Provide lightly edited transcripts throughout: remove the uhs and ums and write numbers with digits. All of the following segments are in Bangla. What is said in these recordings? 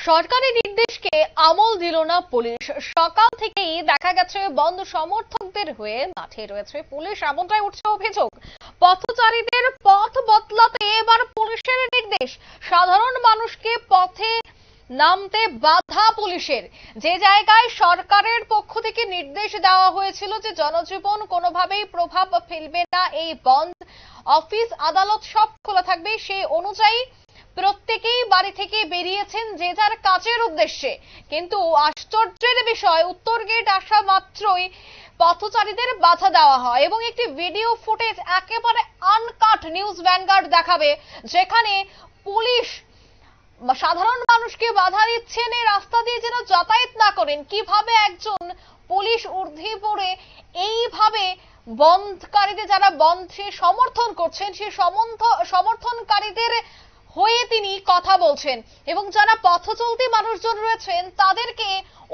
সরকারি নির্দেশকে আমল দিল না পুলিশ। সকাল থেকেই দেখা গেছে বন্ধ সমর্থকদের হয়ে মাঠে রয়েছে পুলিশ, এমনটাই উঠছে অভিযোগ। পথচারীদের পথ বদলাতে এবার পুলিশের নির্দেশ, সাধারণ মানুষকে পথে নামতে বাধা পুলিশের। যে জায়গায় সরকারের পক্ষ থেকে নির্দেশ দেওয়া হয়েছিল যে জনজীবন কোনোভাবেই প্রভাব ফেলবে না, এই বন্ধ, অফিস আদালত সব খোলা থাকবে, সেই অনুযায়ী প্রত্যেকেই বাড়ি থেকে বেরিয়েছেন যে যার কাজের উদ্দেশ্যে। কিন্তু আশ্চর্যের বিষয়, উত্তর গেট আসা মাত্রই পথচারীদের বাধা দেওয়া হয় এবং একটি ভিডিও ফুটেজ একেবারে আনকাট নিউজ ভ্যানগার্ড দেখাবে, যেখানে পুলিশ সাধারণ মানুষকে বাধা দিচ্ছেন এই রাস্তা দিয়ে যেন যাতায়াত না করেন। কিভাবে একজন পুলিশ ঊর্ধ্বে পড়ে এইভাবে বন্ধকারীদের, যারা বন্ধে সমর্থন করছেন সেই সমর্থনকারীদের হয়ে তিনি কথা বলছেন এবং যারা পথ চলতি মানুষজন রয়েছেন তাদেরকে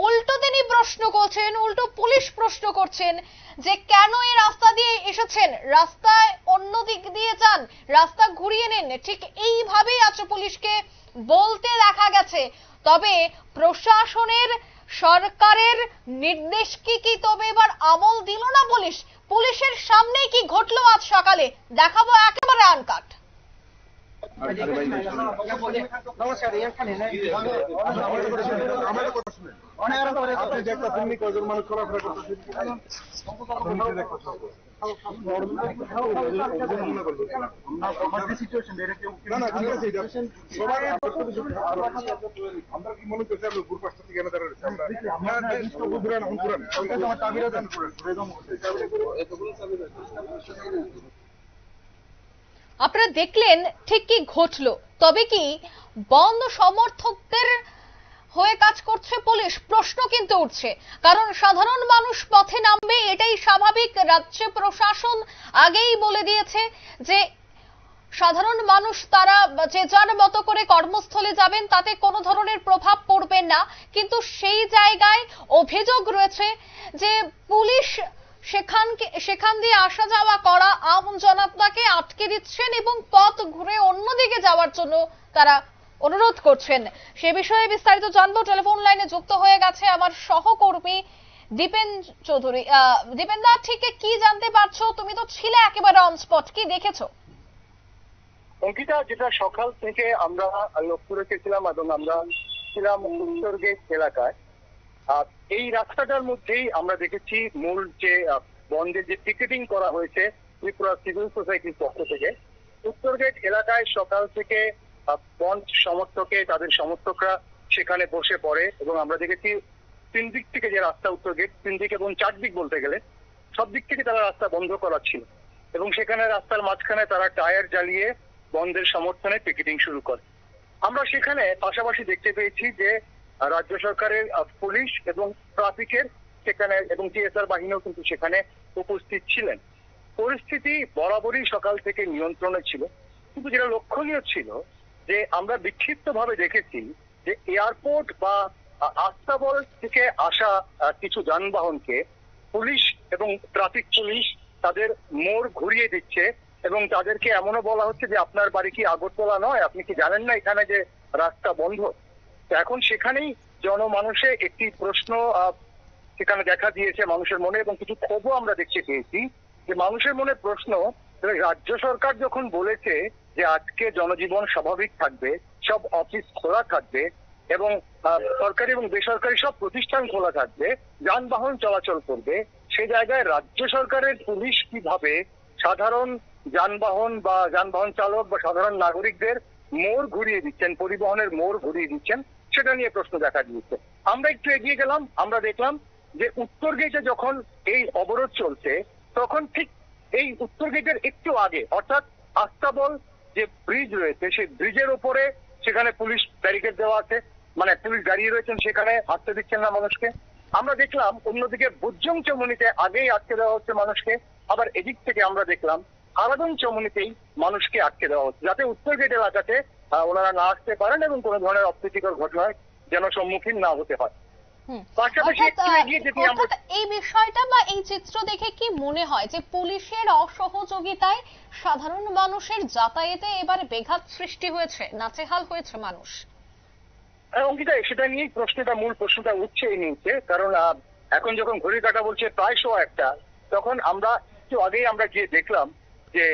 উল্টো তিনি প্রশ্ন করছেন, উল্টো পুলিশ প্রশ্ন করছেন যে কেন এই রাস্তা দিয়ে এসেছেন, রাস্তায় অন্য দিক দিয়ে যান, রাস্তা ঘুরিয়ে নেন। ঠিক এইভাবেই আছে পুলিশকে বলতে দেখা গেছে। তবে প্রশাসনের, সরকারের নির্দেশকে কি তবে এবার আমল দিল না পুলিশ? পুলিশের সামনেই কি ঘটলো আজ সকালে, দেখাবো একেবারে আনকাট। আপনারা দেখলেন ঠিক কি ঘটলো। তবে কি বন্ধ সমর্থকদের হয়ে কাজ করছে পুলিশ? প্রশ্ন কিন্তু উঠছে, কারণ সাধারণ মানুষ পথে নামবে এটাই স্বাভাবিক। রাজ্য প্রশাসন আগেই বলে দিয়েছে যে সাধারণ মানুষ তারা যে যার মতো করে কর্মস্থলে যাবেন, তাতে কোনো ধরনের প্রভাব পড়বে না। কিন্তু সেই জায়গায় অভিযোগ রয়েছে যে পুলিশ সেখান দিয়ে আসা যাওয়া করা আম জনতাকে আটকে দিচ্ছেন এবং পথ ঘুরে অন্যদিকে যাওয়ার জন্য তারা অনুরোধ করছেন। সে বিষয়ে বিস্তারিত জানবো। টেলিফোন লাইনে যুক্ত হয়ে গেছে আমার সহকর্মী দীপেন চৌধুরী। দীপেন দা, ঠিক কি জানতে পারছো? তুমি তো ছিলে একেবারে অন স্পট, কি দেখেছো? অঙ্কিতা, যেটা সকাল থেকে আমরা লক্ষ্য রেখেছিলাম এবং আমরা ছিলাম উত্তর গেট এলাকায়, এই রাস্তাটার মধ্যেই আমরা দেখেছি মূল যে বন্ধের যে টিকেটিং করা হয়েছে ত্রিপুরা সিভিল সোসাইটির পক্ষ থেকে। উত্তর গেট এলাকায় সকাল থেকে বন্ধ সমর্থকে, তাদের সমর্থকরা সেখানে বসে পড়ে এবং আমরা দেখেছি তিন দিক থেকে যে রাস্তা, উত্তর গেট তিন দিক এবং চারদিক বলতে গেলে সব দিক থেকে তারা রাস্তা বন্ধ করাচ্ছিল এবং সেখানে রাস্তার মাঝখানে তারা টায়ার জ্বালিয়ে বন্ধের সমর্থনে পিকেটিং শুরু করে। আমরা সেখানে পাশাপাশি দেখতে পেয়েছি যে রাজ্য সরকারের পুলিশ এবং ট্রাফিকের সেখানে এবং টিএসআর বাহিনীও কিন্তু সেখানে উপস্থিত ছিলেন। পরিস্থিতি বরাবরই সকাল থেকে নিয়ন্ত্রণে ছিল, কিন্তু যেটা লক্ষণীয় ছিল যে আমরা বিক্ষিপ্ত ভাবে দেখেছি যে এয়ারপোর্ট বা আস্তাবল থেকে আসা কিছু যানবাহনকে পুলিশ এবং ট্রাফিক পুলিশ তাদের মোড় ঘুরিয়ে দিচ্ছে এবং তাদেরকে এমনও বলা হচ্ছে যে আপনার বাড়ি কি আগরতলা নয়, আপনি কি জানেন না এখানে যে রাস্তা বন্ধ? তো এখন সেখানেই জনমানুষে একটি প্রশ্ন সেখানে দেখা দিয়েছে মানুষের মনে এবং কিছু ক্ষোভও আমরা দেখতে পেয়েছি যে মানুষের মনে প্রশ্ন, রাজ্য সরকার যখন বলেছে যে আজকে জনজীবন স্বাভাবিক থাকবে, সব অফিস খোলা থাকবে এবং সরকারি এবং বেসরকারি সব প্রতিষ্ঠান খোলা থাকবে, যানবাহন চলাচল করবে, সে জায়গায় রাজ্য সরকারের পুলিশ কিভাবে সাধারণ যানবাহন বা যানবাহন চালক বা সাধারণ নাগরিকদের মোড় ঘুরিয়ে দিচ্ছেন, পরিবহনের মোড় ঘুরিয়ে দিচ্ছেন, সেটা নিয়ে প্রশ্ন দেখা দিয়েছে। আমরা একটু এগিয়ে গেলাম, আমরা দেখলাম যে উত্তর গেটে যখন এই অবরোধ চলছে তখন ঠিক এই উত্তর গেটের একটু আগে, অর্থাৎ আস্তাবল যে ব্রিজ রয়েছে সেই ব্রিজের উপরে সেখানে পুলিশ ব্যারিকেড দেওয়া আছে, মানে পুলিশ দাঁড়িয়ে রয়েছেন, সেখানে আসতে দিচ্ছেন না মানুষকে। আমরা দেখলাম অন্যদিকে বুজ্জং চমুনিতে আগেই আটকে দেওয়া হচ্ছে মানুষকে, আবার এদিক থেকে আমরা দেখলাম আরাদন চমুনিতেই মানুষকে আটকে দেওয়া হচ্ছে, যাতে উত্তর গেট এলাকাতে ওনারা না আসতে পারেন এবং কোনো ধরনের অপ্রীতিকর ঘটনায় যেন সম্মুখীন না হতে হয়। এই বিষয়টা বা এই চিত্র দেখে কি মনে হয় যে পুলিশের অসহযোগিতায় সাধারণ মানুষের যাতায়াতে এবার ব্যাঘাত সৃষ্টি হয়েছে, নাচেহাল হয়েছে মানুষ? অঙ্কিতা, সেটা নিয়েই মূল প্রশ্নটা উঠছে এই নিউজে। কারণ এখন যখন ঘড়ির কাঁটা বলছে প্রায় 1:15, তখন আমরা একটু আগেই আমরা গিয়ে দেখলাম যে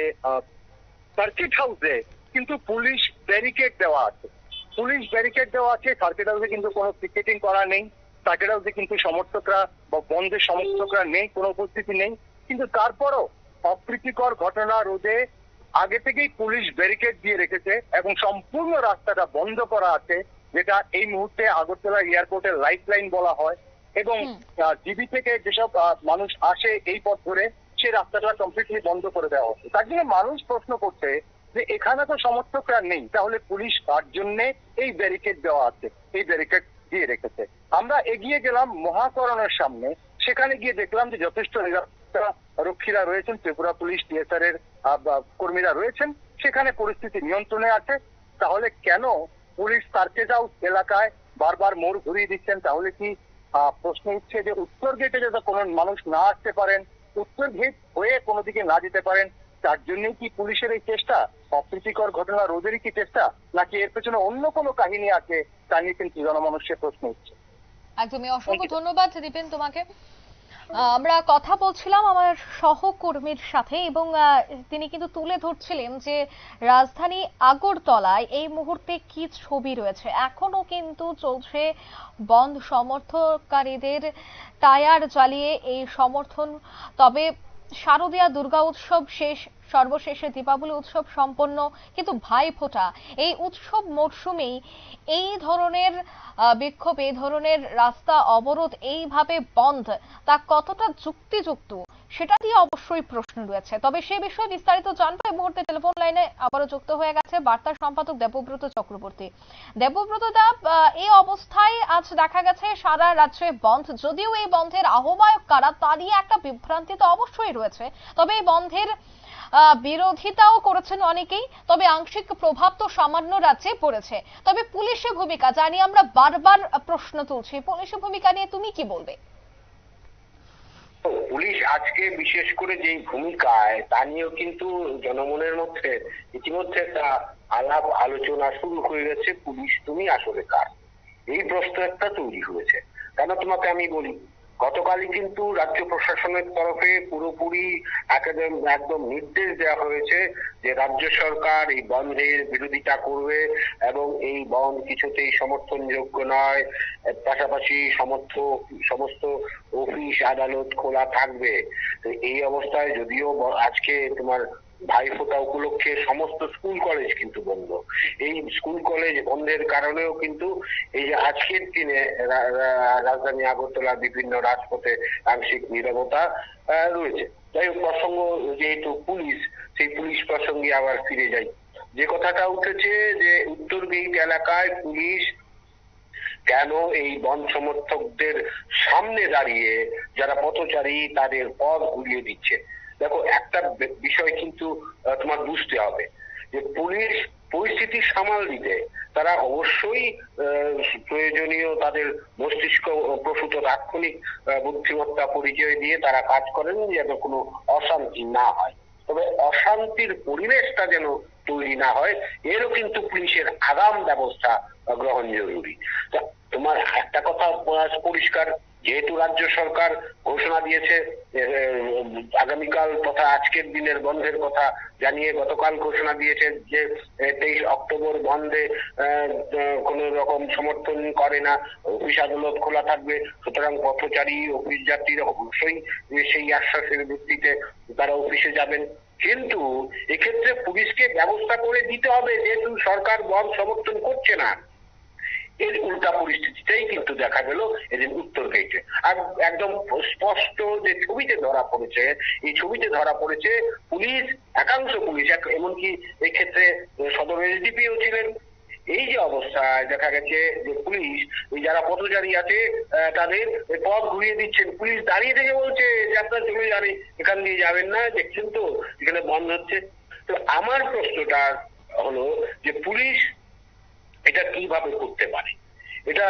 সার্কিট হাউসে কিন্তু পুলিশ ব্যারিকেড দেওয়া আছে। সার্কিট হাউসে কিন্তু কোনো পিকেটিং করা নেই। সার্কিট হাউসে কিন্তু সমর্থকরা বা বন্ধের সমর্থকরা নেই, কোনো উপস্থিতি নেই। কিন্তু তারপরও অপ্রীতিকর ঘটনা রোধে আগে থেকেই পুলিশ ব্যারিকেড দিয়ে রেখেছে এবং সম্পূর্ণ রাস্তাটা বন্ধ করা আছে, যেটা এই মুহূর্তে আগরতলা এয়ারপোর্টের লাইফ লাইন বলা হয়। এবং জিবি থেকে যেসব মানুষ আসে এই পথ ধরে, সেই রাস্তাটা কমপ্লিটলি বন্ধ করে দেওয়া হচ্ছে। তার জন্য মানুষ প্রশ্ন করছে যে এখানে তো সমর্থকরা নেই, তাহলে পুলিশ কার জন্য এই ব্যারিকেড দেওয়া আছে, এই ব্যারিকেড দিয়ে রেখেছে। আমরা এগিয়ে গেলাম মহাকরণের সামনে, সেখানে গিয়ে দেখলাম যে যথেষ্ট নিরাপত্তা রক্ষীরা রয়েছেন, ত্রিপুরা পুলিশ টিএসআর এর কর্মীরা রয়েছেন, সেখানে পরিস্থিতি নিয়ন্ত্রণে আছে। তাহলে কেন পুলিশ সার্কিট হাউস এলাকায় বারবার মোড় ঘুরিয়ে দিচ্ছেন? তাহলে কি প্রশ্ন উঠছে যে উত্তর গেটে যাতে কোনো মানুষ না আসতে পারেন, উত্তর গেট হয়ে কোনো দিকে না যেতে পারেন, তার জন্যই কি পুলিশের এই চেষ্টা? অপ্রীতিকর ঘটনা রোধেরই কি চেষ্টা, নাকি এর পেছনে অন্য কোনো কাহিনী আছে? তা নিয়ে কিন্তু জনমানুষের প্রশ্ন উঠছে। একদমই, অসংখ্য ধন্যবাদ দীপেন তোমাকে। আমরা কথা বলছিলাম আমার সহকর্মীর সাথে এবং তিনি কিন্তু তুলে ধরছিলেন যে রাজধানী আগরতলায় এই মুহূর্তে কি ছবি রয়েছে। এখনো কিন্তু চলছে বন্ধ সমর্থনকারীদের টায়ার জ্বালিয়ে এই সমর্থন। তবে শারদীয়া দুর্গা উৎসব শেষ, সর্বশেষে দীপাবলি উৎসব সম্পন্ন, কিন্তু ভাইফোঁটা এই উৎসব মরশুমেই এই ধরনের বিক্ষোভ, এই ধরনের রাস্তা অবরোধ, এইভাবে বন্ধ, তা কতটা যুক্তিযুক্ত সেটা দিয়ে অবশ্যই প্রশ্ন রয়েছে। তবে সে বিষয়ে বিস্তারিত জানবো। এই মুহূর্তে টেলিফোন লাইনে আবারও যুক্ত হয়ে গেছে বার্তা সম্পাদক দেবব্রত চক্রবর্তী। দেবব্রত দা, এই অবস্থায় আজ দেখা গেছে সারা রাজ্যে বন্ধ। যদিও এই বন্ধের আহ্বায়ক কারা তা নিয়ে একটা বিভ্রান্তি তো অবশ্যই রয়েছে, তবে এই বন্ধের বিরোধিতাও করেছেন অনেকেই। তবে আংশিক প্রভাব তো সামান্য রাজ্যে পড়েছে। তবে পুলিশের ভূমিকা জানি, আমরা বারবার প্রশ্ন তুলছি, পুলিশের ভূমিকা নিয়ে তুমি কি বলবে? পুলিশ আজকে বিশেষ করে যে ভূমিকায়, তা নিয়েও কিন্তু জনমনের মধ্যে ইতিমধ্যে একটা আলাপ আলোচনা শুরু হয়ে গেছে। পুলিশ তুমি আসলে কার, এই প্রশ্ন একটা তৈরি হয়েছে। কেন তোমাকে আমি বলি, গতকালই কিন্তু রাজ্য প্রশাসনের তরফে পুরোপুরি একদম নির্দেশ দেওয়া হয়েছে যে রাজ্য সরকার এই বন্ধের বিরোধিতা করবে এবং এই বন্ধ কিছুতেই সমর্থনযোগ্য নয়। পাশাপাশি সমস্ত অফিস আদালত খোলা থাকবে। তো এই অবস্থায় যদিও আজকে তোমার ভাইফোঁটা উপলক্ষে সমস্ত স্কুল কলেজ কিন্তু বন্ধ, এই স্কুল কলেজ বন্ধের কারণেও কিন্তু এই যে আজকের দিনে রাজধানী আগরতলার বিভিন্ন রাজপথে আংশিক নীরবতা রয়েছে। যাই হোক, প্রসঙ্গ যেহেতু পুলিশ, সেই পুলিশ প্রসঙ্গে আবার ফিরে যাই। যে কথাটা উঠেছে যে উত্তর গেট এলাকায় পুলিশ কেন এই বন্ধ সমর্থকদের সামনে দাঁড়িয়ে যারা পথচারী তাদের পথ ঘুরিয়ে দিচ্ছে। দেখো, একটা বিষয় কিন্তু তোমার বুঝতে হবে যে পুলিশ পরিস্থিতি সামাল দিতে তারা অবশ্যই প্রয়োজনীয় তাদের মস্তিষ্ক প্রসূত তাৎক্ষণিক বুদ্ধিমত্তা পরিচয় দিয়ে তারা কাজ করেন, যেন কোনো অশান্তি না হয়। তবে অশান্তির পরিবেশটা যেন তৈরি না হয়, এরও কিন্তু পুলিশের আগাম ব্যবস্থা গ্রহণ জরুরি। তোমার একটা কথা পরিষ্কার, যেহেতু রাজ্য সরকার ঘোষণা দিয়েছে আগামীকাল তথা আজকের দিনের বন্ধের কথা জানিয়ে, গতকাল ঘোষণা দিয়েছে যে 23 অক্টোবর বন্ধে কোন রকম সমর্থন করে না, অফিস আদালত খোলা থাকবে। সুতরাং পথচারী অফিস যাত্রীরা অবশ্যই সেই আশ্বাসের ভিত্তিতে তারা অফিসে যাবেন। কিন্তু এক্ষেত্রে পুলিশকে ব্যবস্থা করে দিতে হবে, যেহেতু সরকার বন্ধ সমর্থন করছে না। এর উল্টা পরিস্থিতিটাই কিন্তু দেখা গেল এদিন উত্তর গেটে। আর একদম স্পষ্ট যে ছবিতে ধরা পড়েছে, এই ছবিতে ধরা পড়েছে পুলিশ, একাংশ পুলিশ, এমনকি এক্ষেত্রে সদর এসডিপিও ছিলেন। এই যে অবস্থায় দেখা গেছে যে পুলিশ ওই যারা পথচারী আছে তাদের পথ ঘুরিয়ে দিচ্ছেন। পুলিশ দাঁড়িয়ে থেকে বলছে যে আপনারা চলে যাবেন, এখান দিয়ে যাবেন না, দেখছেন তো এখানে বন্ধ হচ্ছে। তো আমার প্রশ্নটা হলো যে পুলিশ এটা কিভাবে করতে পারে? এটা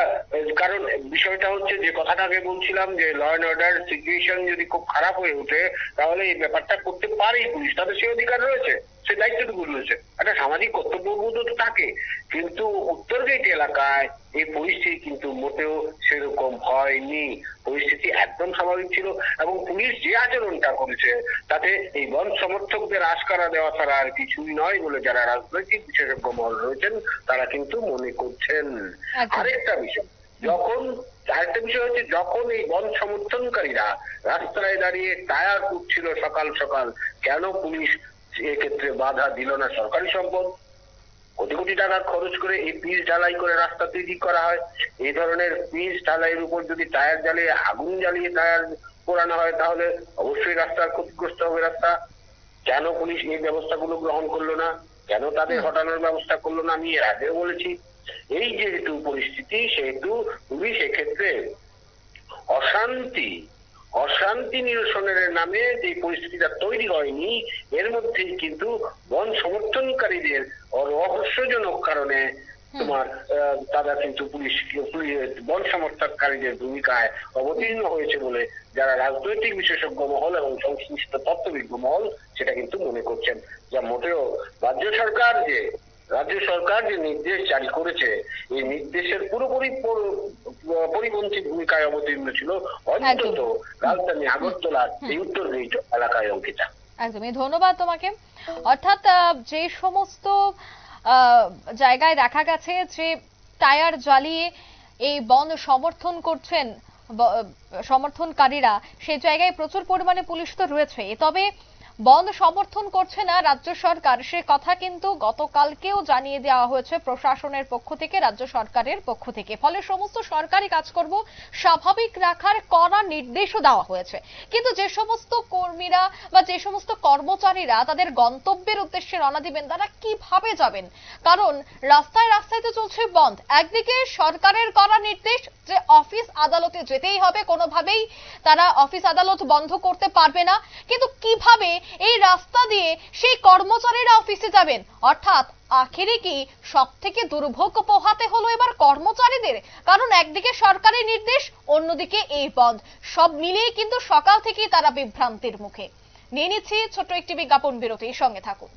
কারণ বিষয়টা হচ্ছে যে কথাটা আগে বলছিলাম যে ল অ্যান্ড অর্ডার সিচুয়েশন যদি খুব খারাপ হয়ে ওঠে, তাহলে এই ব্যাপারটা করতে পারেই পুলিশ, তাদের সেই অধিকার রয়েছে। সে দায়িত্বটুকু রয়েছে। একটা সামাজিক কর্তব্যবোধ তো থাকে, কিন্তু উত্তর গেট এলাকায় এই পরিস্থিতি কিন্তু মোটেও সেরকম হয়নি। পরিস্থিতি একদম স্বাভাবিক ছিল এবং পুলিশ যে আচরণটা করেছে তাতে এই বন সমর্থকদের আশকারা দেওয়া ছাড়া আর কিছুই নয় বলে যারা রাজনৈতিক বিশেষজ্ঞ মহল রয়েছেন তারা কিন্তু মনে করছেন। আরেকটা বিষয় হচ্ছে, যখন এই বন সমর্থনকারীরা রাস্তায় দাঁড়িয়ে টায়ার কুটছিল সকাল সকাল, কেন পুলিশ এক্ষেত্রে বাধা দিল না? সরকারি সম্পদ, কোটি কোটি টাকা খরচ করে এই পিচ ঢালাই করে রাস্তা তৈরি করা হয়। এই ধরনের পিচ ঢালাইয়ের উপর যদি টায়ার জ্বালিয়ে আগুন জ্বালিয়ে টায়ার পোড়ানো হয় তাহলে অবশ্যই রাস্তার ক্ষতিগ্রস্ত হবে রাস্তা। কেন পুলিশ এই ব্যবস্থাগুলো গ্রহণ করলো না? কেন তাদের হটানোর ব্যবস্থা করলো না? আমি এর আগেও বলেছি, এই যেহেতু পরিস্থিতি সেহেতু পুলিশ এক্ষেত্রে অশান্তি নিরসনের নামে যে পরিস্থিতিটা তৈরি হয়নি এর মধ্যেই কিন্তু বন সমর্থনকারীদের রহস্যজনক কারণে তারা কিন্তু বন সমর্থনকারীদের ভূমিকায় অবতীর্ণ হয়েছে বলে যারা রাজনৈতিক বিশেষজ্ঞ মহল এবং সংশ্লিষ্ট তত্ত্ববিজ্ঞ মহল সেটা কিন্তু মনে করছেন। যা মোটেও রাজ্য সরকার যে নির্দেশ জারি করেছে এই নির্দেশের পুরোপুরি পরিপন্থী ভূমিকায় অবতীর্ণ ছিল অন্তত রাজধানী আগরতলার এই উত্তর গেট এলাকায়। অঙ্কিতা, একদমই ধন্যবাদ তোমাকে। অর্থাৎ যে সমস্ত জায়গায় দেখা গেছে যে টায়ার জ্বালিয়ে এই বন সমর্থনকারীরা সেই জায়গায় প্রচুর পরিমাণে পুলিশ তো রয়েছে, তবে বন সমর্থন করছে না রাজ্য সরকার সে কথা কিন্তু গতকালকেও জানিয়ে দেওয়া হয়েছে প্রশাসনের পক্ষ থেকে, রাজ্য সরকারের পক্ষ থেকে। ফলে সমস্ত সরকারি কাজকর্ম স্বাভাবিক রাখার কড়া নির্দেশও দেওয়া হয়েছে। কিন্তু যে সমস্ত কর্মীরা বা যে সমস্ত কর্মচারীরা তাদের গন্তব্যের উদ্দেশ্যে রওনা দিবেন তারা কিভাবে যাবেন? কারণ রাস্তায় রাস্তায় তো চলছে বন্ধ। একদিকে সরকারের কড়া নির্দেশ যে অফিস আদালতে যেতেই হবে, কোনোভাবেই তারা অফিস আদালত বন্ধ করতে পারবে না, কিন্তু কিভাবে এই রাস্তা দিয়ে সেই কর্মচারীরা অফিসে যাবেন? অর্থাৎ আখেরে কি সব থেকে দুর্ভোগ পোহাতে হলো এবার কর্মচারীদের? কারণ একদিকে সরকারি নির্দেশ, অন্যদিকে এই বন্ধ, সব মিলিয়ে কিন্তু সকাল থেকেই তারা বিভ্রান্তির মুখে। নিয়ে নিচ্ছি ছোট্ট একটি বিজ্ঞাপন বিরতি, সঙ্গে থাকুন।